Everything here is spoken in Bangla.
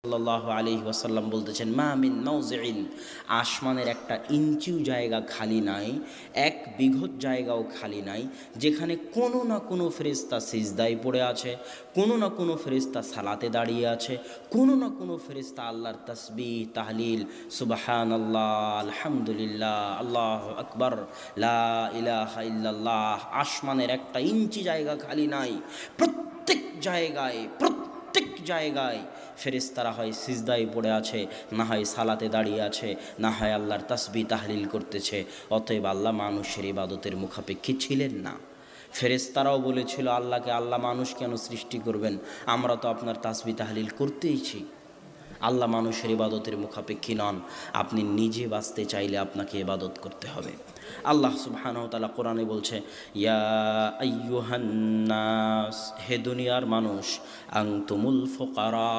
সাল্লাল্লাহু আলাইহি ওয়াসাল্লাম বলতেছেন, মা মিন মাউজিইন, আসমানের একটা ইঞ্চিও জায়গা খালি নাই, এক বিঘত জায়গাও খালি নাই, যেখানে কোনো না কোনো ফেরেশতা সিজদায় পড়ে আছে, কোনো না কোনো ফেরেশতা সালাতে দাঁড়িয়ে আছে, কোনো না কোনো ফেরেশতা আল্লাহর তাসবিহ তাহলিল সুবহানাল্লাহ আলহামদুলিল্লাহ আল্লাহু আকবার লা ইলাহা ইল্লাল্লাহ, আসমানের একটা ইঞ্চি জায়গা খালি নাই। প্রত্যেক জায়গায় ফেরেশতারা হয় সিজদায় পড়ে আছে, না হয় সালাতে দাঁড়িয়ে আছে, না হয় আল্লাহর তাসবিহ তাহলিল করতেছে। অতএব আল্লাহ মানুষের ইবাদতের মুখাপেক্ষী ছিলেন না। ফেরেশতারাও বলেছিল আল্লাহকে, আল্লাহ মানুষ কেন সৃষ্টি করবেন, আমরা তো আপনার তাসবিহ তাহলিল করতেইছি। আল্লাহ মানুষের ইবাদতের মুখাপেক্ষী নন। আপনি নিজে বাঁচতে চাইলে আপনাকে ইবাদত করতে হবে। আল্লাহ সুবহানাহু ওয়া তাআলা কোরআনে বলছে, ইয়া আইয়ুহান নাস, হে দুনিয়ার মানুষ, আনতুমুল ফুকারা